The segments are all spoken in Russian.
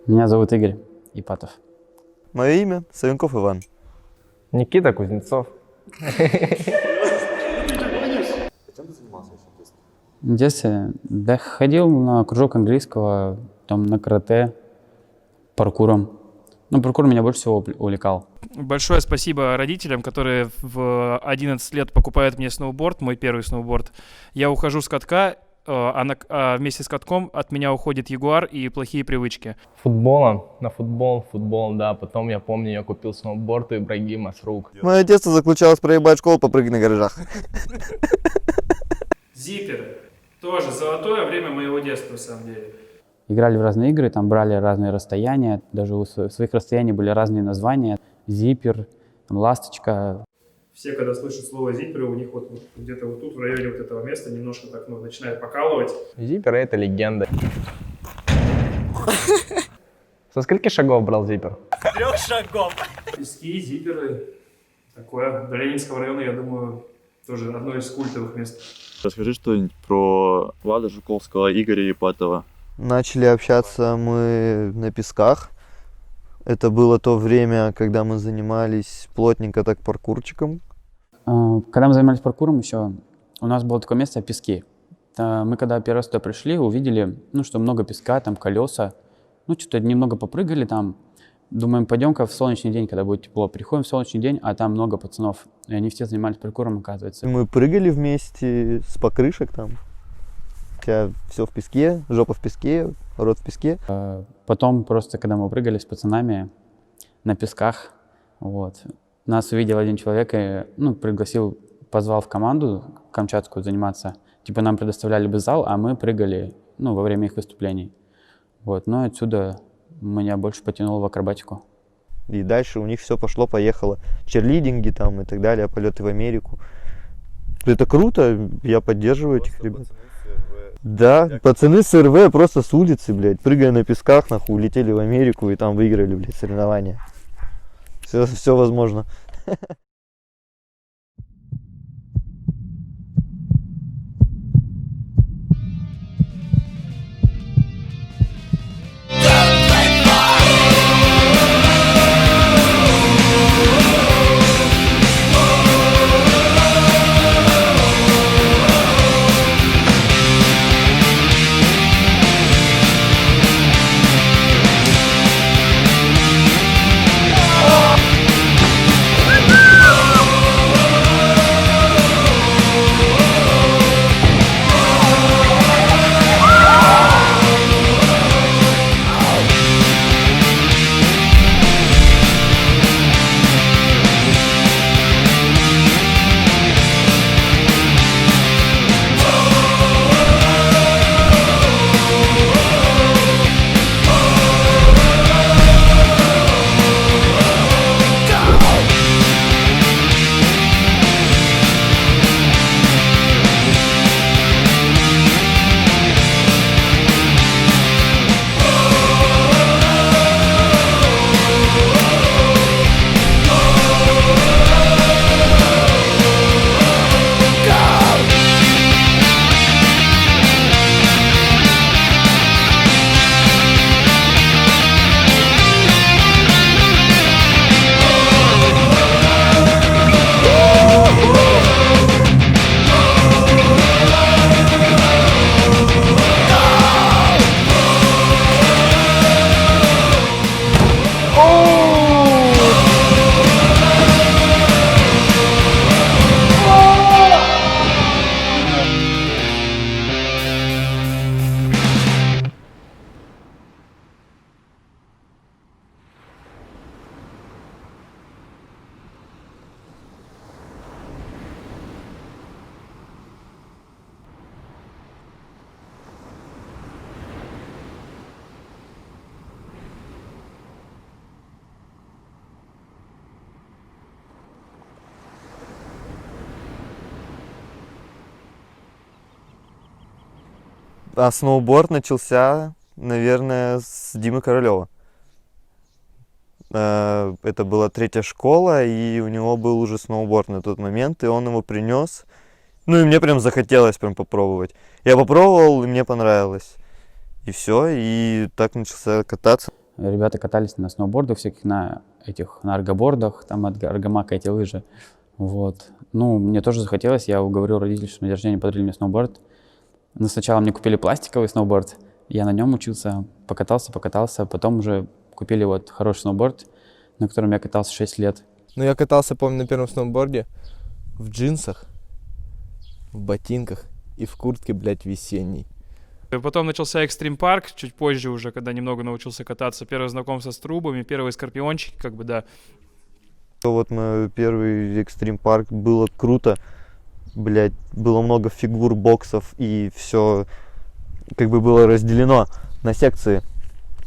Меня зовут Игорь Ипатов. Мое имя Савенков Иван. Никита Кузнецов. Чем ты занимался еще в детстве? В детстве ходил на кружок английского, там на карате, паркуром. Ну, паркур меня больше всего увлекал. Большое спасибо родителям, которые в 11 лет покупают мне сноуборд, мой первый сноуборд. Я ухожу с катка, а вместе с катком от меня уходит Ягуар и плохие привычки. Футболом, на футбол, да. Потом, я помню, я купил сноуборд у Ибрагима с рук. Мое детство заключалось проебать школу, попрыгать на гаражах. Зиппер. Тоже золотое время моего детства, на самом деле. Играли в разные игры, там брали разные расстояния, даже у своих расстояний были разные названия. Зиппер, там, ласточка. Все, когда слышат слово зиппер, у них вот где-то вот тут, в районе вот этого места, немножко так, начинает покалывать. Зиппер — это легенда. Со скольки шагов брал Зиппер? 3 шагов. Пески, зипперы. Такое. До Ленинского района, я думаю, тоже одно из культовых мест. Расскажи что-нибудь про Влада Жуковского, Игоря Ипатова. Начали общаться мы на песках. Это было то время, когда мы занимались плотненько так паркурчиком. Когда мы занимались паркуром еще, у нас было такое место пески. Мы когда первый раз туда пришли, увидели, что много песка, там колеса. Что-то немного попрыгали там. Думаем, пойдем-ка в солнечный день, когда будет тепло. Приходим в солнечный день, а там много пацанов. И они все занимались паркуром, оказывается. Мы прыгали вместе с покрышек там. У тебя все в песке, жопа в песке, рот в песке. Потом просто, когда мы прыгали с пацанами на песках, нас увидел один человек и пригласил, позвал в команду камчатскую заниматься. Типа нам предоставляли бы зал, а мы прыгали во время их выступлений. Но отсюда меня больше потянуло в акробатику. И дальше у них все пошло-поехало. Черлидинги там и так далее, полеты в Америку. Это круто, я поддерживаю этих ребят. Да, пацаны с РВ просто с улицы, блядь, прыгая на песках, нахуй, улетели в Америку и там выиграли, блядь, соревнования. Все возможно. А сноуборд начался, наверное, с Димы Королева. Это была 3-я школа, и у него был уже сноуборд на тот момент, и он его принес. И мне прям захотелось прям попробовать. Я попробовал, и мне понравилось. И все, и так начался кататься. Ребята катались на сноубордах всяких, на аргобордах, там от аргамака эти лыжи. Вот. Ну, мне тоже захотелось, я уговорил родителей, что на день рождения подарили мне сноуборд. Но сначала мне купили пластиковый сноуборд, я на нем учился, покатался, потом уже купили вот хороший сноуборд, на котором я катался 6 лет. Ну, я катался, помню, на первом сноуборде в джинсах, в ботинках и в куртке, блядь, весенней. Потом начался экстрим парк, чуть позже уже, когда немного научился кататься. Первое знакомство с трубами, первые скорпиончики, как бы, да. Вот мой первый экстрим парк, было круто, блядь, было много фигур, боксов, и все как бы было разделено на секции.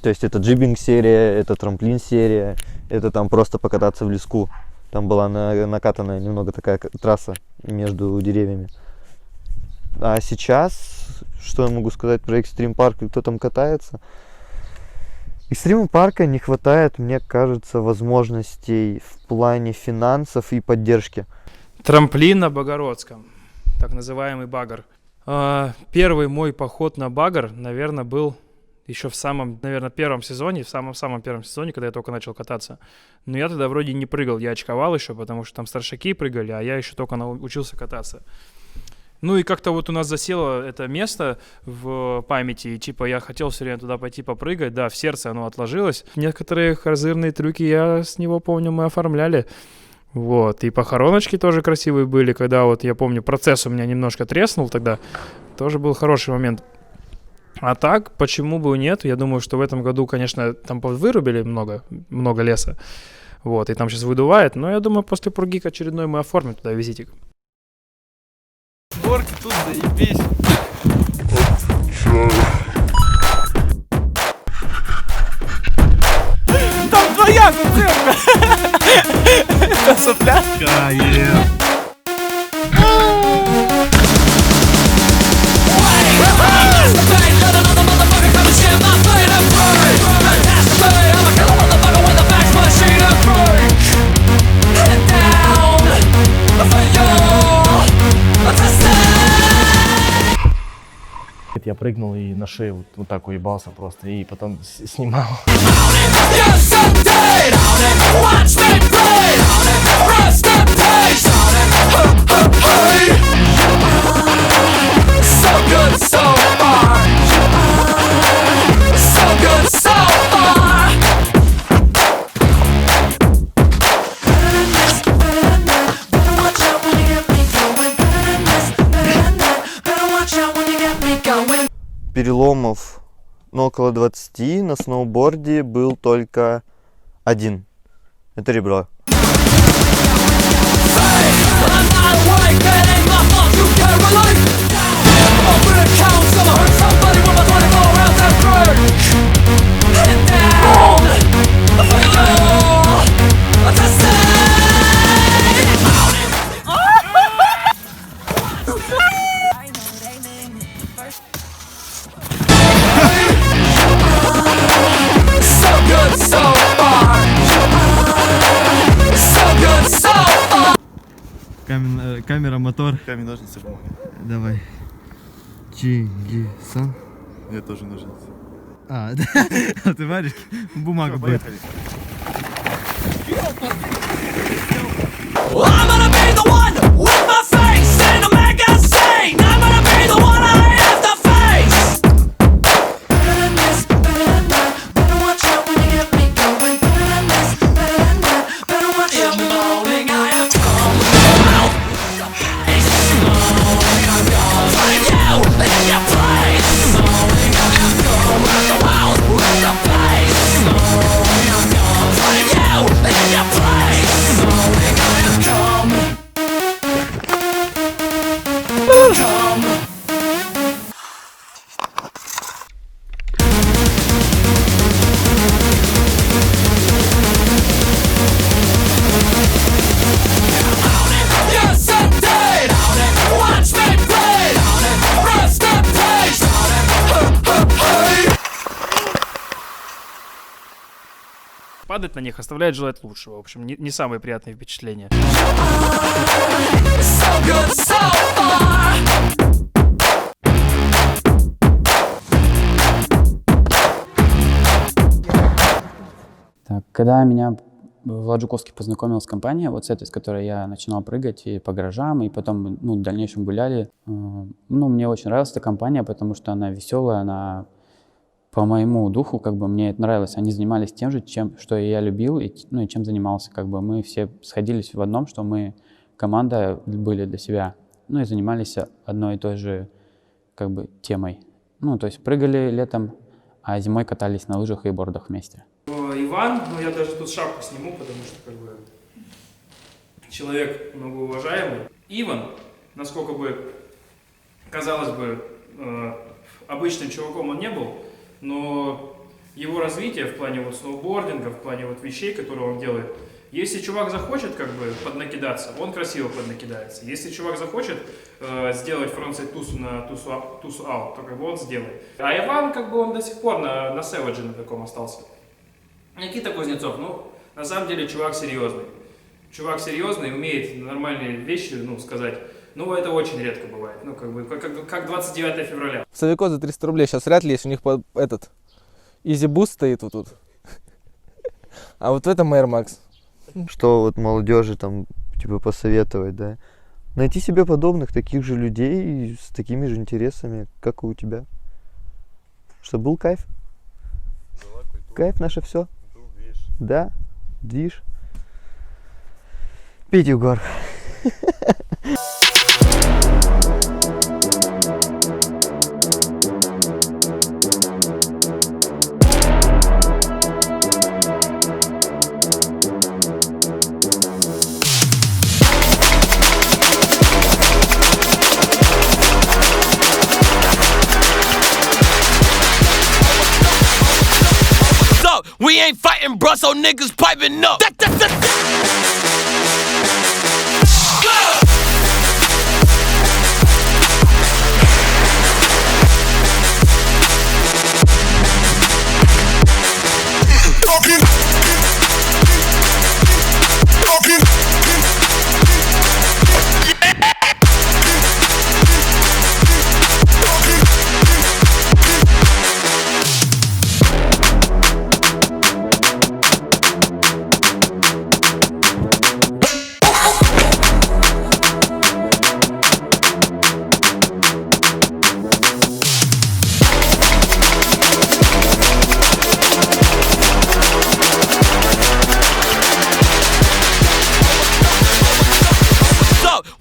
То есть это джибинг серия, это трамплин серия, это там просто покататься в леску. Там была накатанная немного такая трасса между деревьями. А сейчас, что я могу сказать про экстрим парк и кто там катается? Экстрим парка не хватает, мне кажется, возможностей в плане финансов и поддержки. Трамплин на Богородском, так называемый багор. Первый мой поход на багор, наверное, был еще в самом, наверное, первом сезоне, в самом-самом первом сезоне, когда я только начал кататься. Но я тогда вроде не прыгал, я очковал еще, потому что там старшаки прыгали, а я еще только учился кататься. Ну и как-то вот у нас засело это место в памяти, и типа я хотел все время туда пойти попрыгать, да, в сердце оно отложилось. Некоторые козырные трюки я с него помню, мы оформляли. Вот, и похороночки тоже красивые были, когда вот я помню, процесс у меня немножко треснул тогда, тоже был хороший момент. А так, почему бы и нет? Я думаю, что в этом году, конечно, там вырубили много леса, вот, и там сейчас выдувает, но я думаю, после Пургик очередной мы оформим туда визитик. Сборки тут заебись. Там твоя зацепка. Это сопля. Я прыгнул и на шею вот так уебался просто, и потом снимал. Переломов, ну, около 20, на сноуборде был только один. Это ребро. Камера, мотор. Камень, ножницы, бумага. Давай. Чингисан. Мне тоже ножницы. А, ты варишь? Бумага будет. Поехали. Падать на них оставляет желать лучшего. В общем, не самые приятные впечатления. Так, когда меня Влад Жуковский познакомил с компанией, вот с этой, с которой я начинал прыгать и по гаражам, и потом, ну, в дальнейшем гуляли. Ну, мне очень нравилась эта компания, потому что она веселая, она по моему духу, как бы, мне это нравилось. Они занимались тем же, что и я любил, и, ну, и чем занимался, как бы. Мы все сходились в одном, что мы команда были для себя, ну, и занимались одной и той же, как бы, темой. Ну, то есть прыгали летом, а зимой катались на лыжах и бордах вместе. Иван, ну я даже тут шапку сниму, потому что как бы человек многоуважаемый. Иван, насколько бы, казалось бы, обычным чуваком он не был, но его развитие в плане вот сноубординга, в плане вот вещей, которые он делает, если чувак захочет как бы поднакидаться, он красиво поднакидается. Если чувак захочет сделать фронтсайд тусу на тусу аут, то как бы он сделает. А Иван как бы он до сих пор на сэвэдже на таком остался. Никита Кузнецов, ну, на самом деле, чувак серьезный. Чувак серьезный, умеет нормальные вещи, ну, сказать. Ну, это очень редко бывает. Ну, как бы, как 29 февраля. В Совико за 300 рублей сейчас вряд ли есть. У них этот Easy Boost стоит вот тут. А вот в этом Air Max. Что вот молодежи там, типа, посоветовать, да? Найти себе подобных, таких же людей с такими же интересами, как и у тебя. Чтобы был кайф. Кайф наше все. Да, движ. Пить угар. We ain't fighting, bruh, so niggas piping up.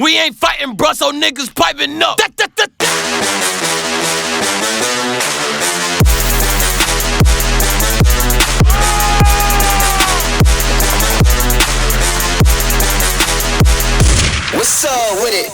We ain't fighting, bruh, so niggas piping up. What's up with it?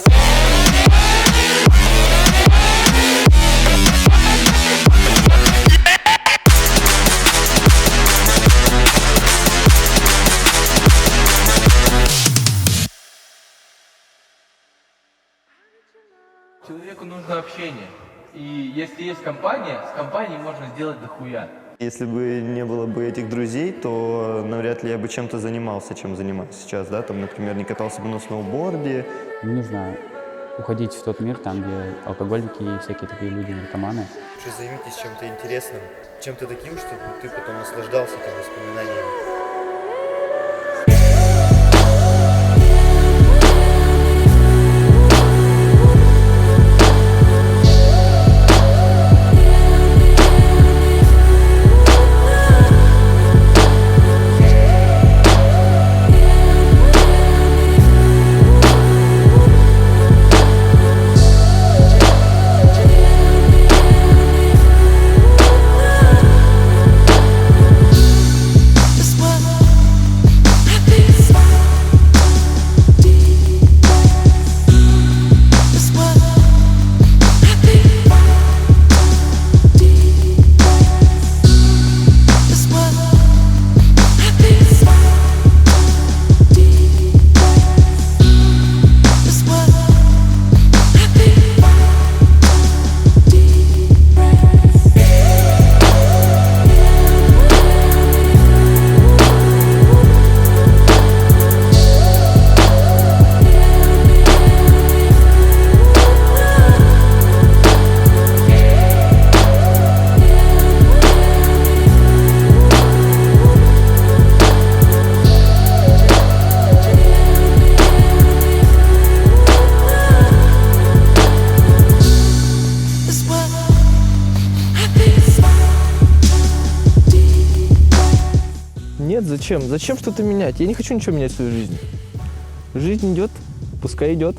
Человеку нужно общение. И если есть компания, с компанией можно сделать дохуя. Если бы не было бы этих друзей, то навряд ли я бы чем-то занимался, чем занимаюсь сейчас, да, там, например, не катался бы на сноуборде. Не знаю, уходить в тот мир, там, где алкоголики и всякие такие люди, наркоманы. Лучше займитесь чем-то интересным, чем-то таким, чтобы ты потом наслаждался этим воспоминанием. It's what Нет, зачем? Зачем что-то менять? Я не хочу ничего менять в своей жизни. Жизнь идет, пускай идет.